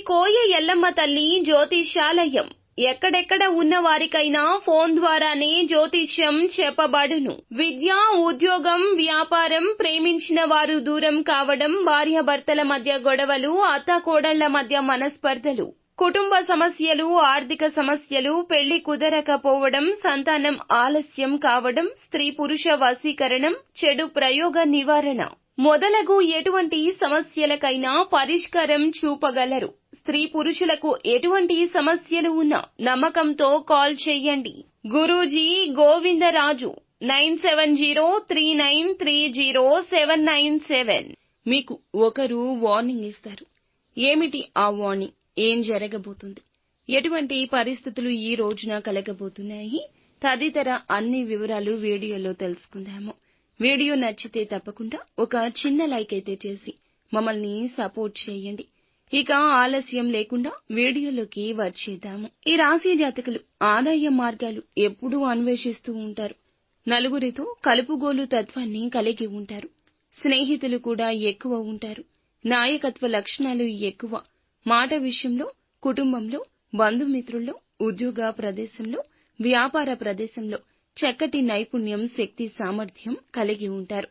కోయ ఎల్లమ్మ తల్లి జ్యోతిష్యాలయం ఎక్కడెక్కడ ఉన్న వారికైనా ఫోన్ ద్వారానే జ్యోతిష్యం చెప్పబడును. విద్య, ఉద్యోగం, వ్యాపారం, ప్రేమించిన వారు దూరం కావడం, భార్యాభర్తల మధ్య గొడవలు, అత్తాకోడళ్ల మధ్య మనస్పర్ధలు, కుటుంబ సమస్యలు, ఆర్థిక సమస్యలు, పెళ్లి కుదరకపోవడం, సంతానం ఆలస్యం కావడం, స్త్రీ పురుష వశీకరణం, చెడు ప్రయోగ నివారణ మొదలగు ఎటువంటి సమస్యలకైనా పరిష్కారం చూపగలరు. స్త్రీ పురుషులకు ఎటువంటి సమస్యలు ఉన్నా నమ్మకంతో కాల్ చేయండి. గురూజీ గోవిందరాజు 9703930797. మీకు ఒకరు వార్నింగ్ ఇస్తారు. ఏమిటి ఆ వార్నింగ్? ఏం జరగబోతుంది? ఎటువంటి పరిస్థితులు ఈ రోజున కలగబోతున్నాయి? తదితర అన్ని వివరాలు వీడియోలో తెలుసుకుందాము. వీడియో నచ్చితే తప్పకుండా ఒక చిన్న లైక్ అయితే చేసి మమ్మల్ని సపోర్ట్ చేయండి. ఇక ఆలస్యం లేకుండా వీడియోలోకి వచ్చేద్దాము. ఈ రాశి జాతకులు ఆదాయ మార్గాలు ఎప్పుడూ అన్వేషిస్తూ ఉంటారు. నలుగురితో కలుపుగోలు తత్వాన్ని కలిగి ఉంటారు. స్నేహితులు కూడా ఎక్కువ ఉంటారు. నాయకత్వ లక్షణాలు ఎక్కువ. మాట విషయంలో, కుటుంబంలో, బంధుమిత్రుల్లో, ఉద్యోగ ప్రదేశంలో, వ్యాపార ప్రదేశంలో చక్కటి నైపుణ్యం, శక్తి, సామర్థ్యం కలిగి ఉంటారు.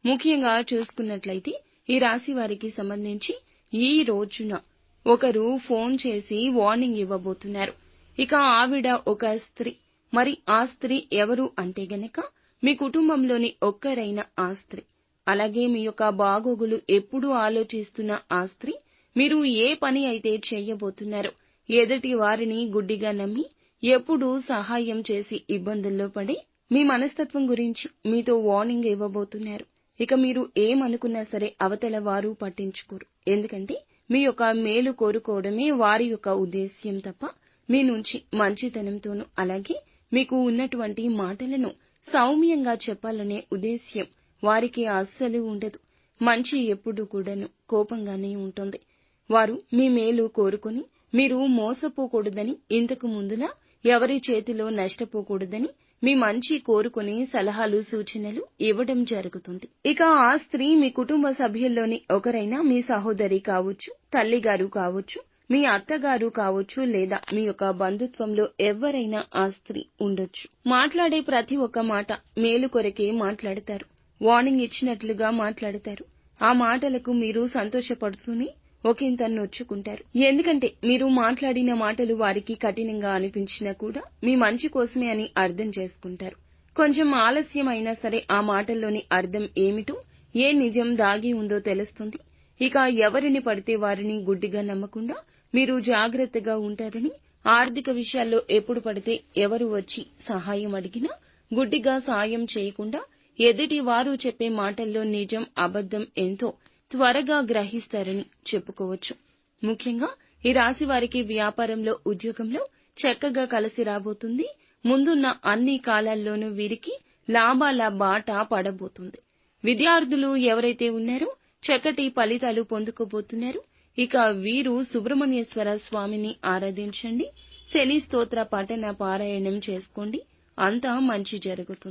ముఖ్యంగా చూసుకున్నట్లయితే ఈ రాశి వారికి సంబంధించి ఈ రోజున ఒకరు ఫోన్ చేసి వార్నింగ్ ఇవ్వబోతున్నారు. ఇక ఆవిడ ఒక స్త్రీ. మరి ఆ స్త్రీ ఎవరు అంటే గనక మీ కుటుంబంలోని ఒక్కరైన ఆ స్త్రీ. అలాగే మీ యొక్క బాగోగులు ఎప్పుడూ ఆలోచిస్తున్న ఆ స్త్రీ మీరు ఏ పని అయితే చేయబోతున్నారో ఎదుటి వారిని గుడ్డిగా నమ్మి ఎప్పుడూ సహాయం చేసి ఇబ్బందుల్లో పడి మీ మనస్తత్వం గురించి మీతో వార్నింగ్ ఇవ్వబోతున్నారు. ఇక మీరు ఏమనుకున్నా సరే అవతల వారు పట్టించుకోరు. ఎందుకంటే మీ యొక్క మేలు కోరుకోవడమే వారి యొక్క ఉద్దేశ్యం తప్ప మీ నుంచి మంచితనంతోనూ అలాగే మీకు ఉన్నటువంటి మాటలను సౌమ్యంగా చెప్పాలనే ఉద్దేశ్యం వారికి అస్సలు ఉండదు. మంచి ఎప్పుడు కూడాను కోపంగానే ఉంటుంది. వారు మీ మేలు కోరుకొని మీరు మోసపోకూడదని, ఇంతకు ముందులా ఎవరి చేతిలో నష్టపోకూడదని మీ మంచి కోరుకుని సలహాలు, సూచనలు ఇవ్వడం జరుగుతుంది. ఇక ఆ స్త్రీ మీ కుటుంబ సభ్యుల్లోని ఒకరైనా మీ సహోదరి కావచ్చు, తల్లిగారు కావచ్చు, మీ అత్తగారు కావచ్చు, లేదా మీ యొక్క బంధుత్వంలో ఎవరైనా ఆ స్త్రీ ఉండొచ్చు. మాట్లాడే ప్రతి ఒక్క మాట మేలు కొరకే మాట్లాడతారు. వార్నింగ్ ఇచ్చినట్లుగా మాట్లాడతారు. ఆ మాటలకు మీరు సంతోషపడుతూనే ఒకంత నొచ్చుకుంటారు. ఎందుకంటే మీరు మాట్లాడిన మాటలు వారికి కఠినంగా అనిపించినా కూడా మీ మంచి కోసమే అని అర్థం చేసుకుంటారు. కొంచెం ఆలస్యం అయినా సరే ఆ మాటల్లోని అర్థం ఏమిటో, ఏ నిజం దాగి ఉందో తెలుస్తుంది. ఇక ఎవరిని పడితే వారిని గుడ్డిగా నమ్మకుండా మీరు జాగ్రత్తగా ఉంటారని, ఆర్థిక విషయాల్లో ఎప్పుడు పడితే ఎవరు వచ్చి సహాయం అడిగినా గుడ్డిగా సాయం చేయకుండా ఎదుటి వారు చెప్పే మాటల్లో నిజం, అబద్ధం ఎంతో త్వరగా గ్రహిస్తారని చెప్పుకోవచ్చు. ముఖ్యంగా ఈ రాశి వారికి వ్యాపారంలో, ఉద్యోగంలో చక్కగా కలిసి రాబోతుంది. ముందున్న అన్ని కాలాల్లోనూ వీరికి లాభాల బాట పడబోతుంది. విద్యార్థులు ఎవరైతే ఉన్నారో చక్కటి ఫలితాలు పొందుకోబోతున్నారు. ఇక వీరు సుబ్రహ్మణ్యేశ్వర స్వామిని ఆరాధించండి. శని స్తోత్ర పఠన పారాయణం చేసుకోండి. అంతా మంచి జరుగుతుంది.